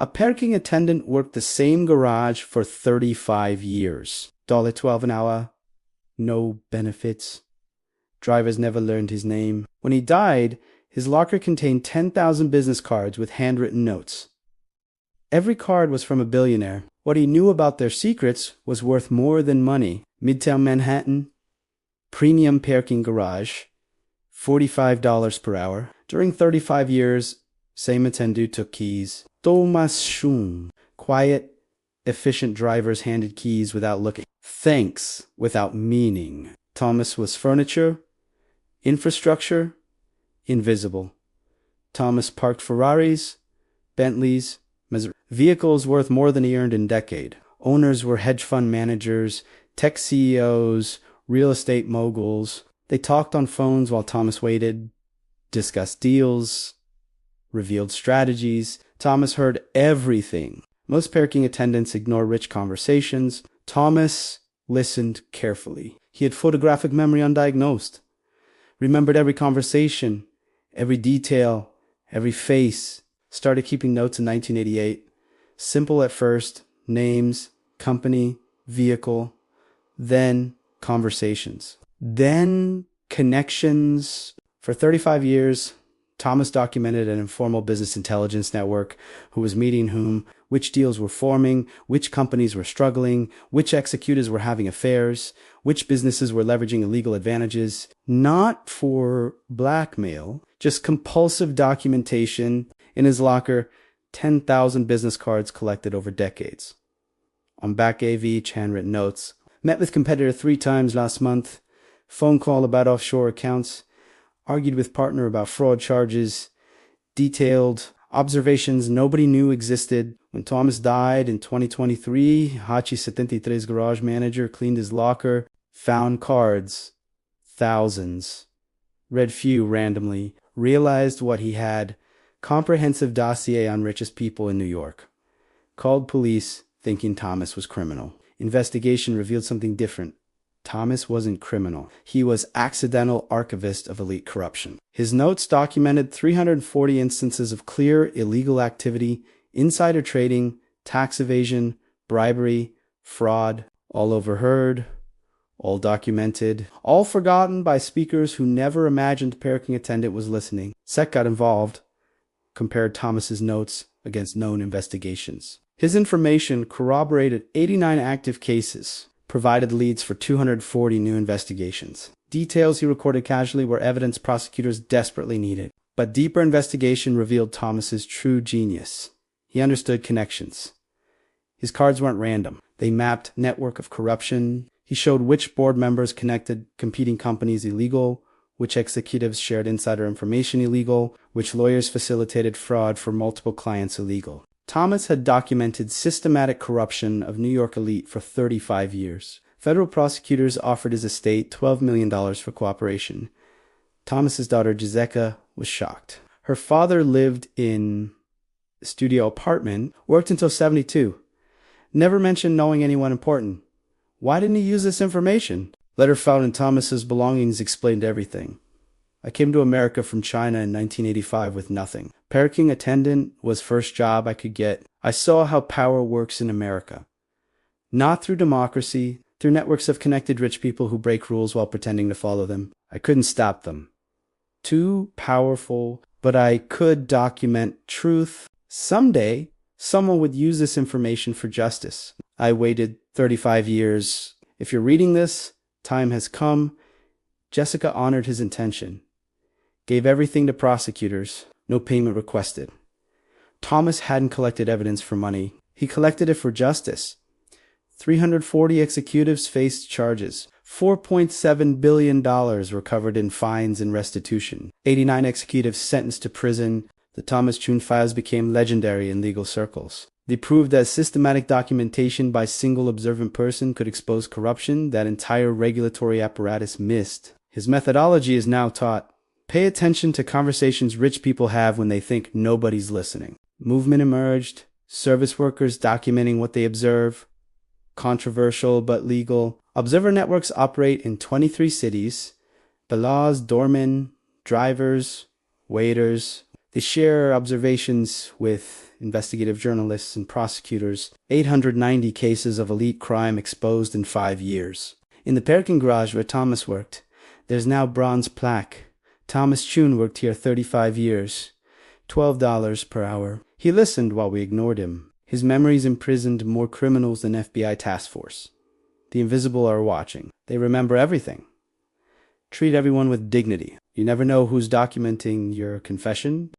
A parking attendant worked the same garage for 35 years. $12 an hour. No benefits. Drivers never learned his name. When he died, his locker contained 10,000 business cards with handwritten notes. Every card was from a billionaire. What he knew about their secrets was worth more than money. Midtown Manhattan, premium parking garage, $45 per hour. During 35 years, same attendant took keys. Thomas Chen, quiet, efficient drivers handed keys without looking. Thanks without meaning. Thomas was furniture, infrastructure, invisible. Thomas parked Ferraris, Bentleys, vehicles worth more than he earned in a decade. Owners were hedge fund managers, tech CEOs, real estate moguls. They talked on phones while Thomas waited, discussed deals, revealed strategies. Thomas heard everything. Most parking attendants ignore rich conversations. Thomas listened carefully. He had photographic memory undiagnosed. Remembered every conversation, every detail, every face. Started keeping notes in 1988. Simple at first, names, company, vehicle, then conversations, then connections. For 35 years, Thomas documented an informal business intelligence network, who was meeting whom, which deals were forming, which companies were struggling, which executives were having affairs, which businesses were leveraging illegal advantages. Not for blackmail, just compulsive documentation. In his locker, 10,000 business cards collected over decades. On back of each, handwritten notes. Met with competitor 3 times last month. Phone call about offshore accounts. Argued with partner about fraud charges. Detailed observations nobody knew existed. When Thomas died in 2023, Hachi 73's garage manager cleaned his locker. Found cards. Thousands. Read few randomly. Realized what he had. Comprehensive dossier on richest people in New York. Called police, thinking Thomas was criminal. Investigation revealed something different. Thomas wasn't criminal. He was accidental archivist of elite corruption. His notes documented 340 instances of clear illegal activity, insider trading, tax evasion, bribery, fraud, all overheard, all documented, all forgotten by speakers who never imagined parking attendant was listening. SEC got involved. Compared Thomas's notes against known investigations. His information corroborated 89 active cases, provided leads for 240 new investigations. Details he recorded casually were evidence prosecutors desperately needed. But deeper investigation revealed Thomas's true genius. He understood connections. His cards weren't random. They mapped network of corruption. He showed which board members connected competing companies illegal, which executives shared insider information illegal, which lawyers facilitated fraud for multiple clients illegal. Thomas had documented systematic corruption of New York elite for 35 years. Federal prosecutors offered his estate $12 million for cooperation. Thomas's daughter Jessica was shocked. Her father lived in a studio apartment, worked until 72. Never mentioned knowing anyone important. Why didn't he use this information? Letter found in Thomas's belongings explained everything. I came to America from China in 1985 with nothing. Parking attendant was first job I could get. I saw how power works in America. Not through democracy, through networks of connected rich people who break rules while pretending to follow them. I couldn't stop them. Too powerful, but I could document truth. Someday, someone would use this information for justice. I waited 35 years. If you're reading this, time has come. Jessica honored his intention. Gave everything to prosecutors. No payment requested. Thomas hadn't collected evidence for money. He collected it for justice. 340 executives faced charges. $4.7 billion recovered in fines and restitution. 89 executives sentenced to prison. The Thomas Chen files became legendary in legal circles. They proved that systematic documentation by a single observant person could expose corruption that entire regulatory apparatus missed. His methodology is now taught. Pay attention to conversations rich people have when they think nobody's listening. Movement emerged, service workers documenting what they observe. Controversial but legal. Observer networks operate in 23 cities. The laws, doormen, drivers, waiters. They share observations with investigative journalists and prosecutors. 890 cases of elite crime exposed in 5 years. In the parking garage where Thomas worked, there's now bronze plaque. Thomas Chen worked here 35 years. $12 per hour. He listened while we ignored him. His memories imprisoned more criminals than FBI task force. The invisible are watching. They remember everything. Treat everyone with dignity. You never know who's documenting your confession.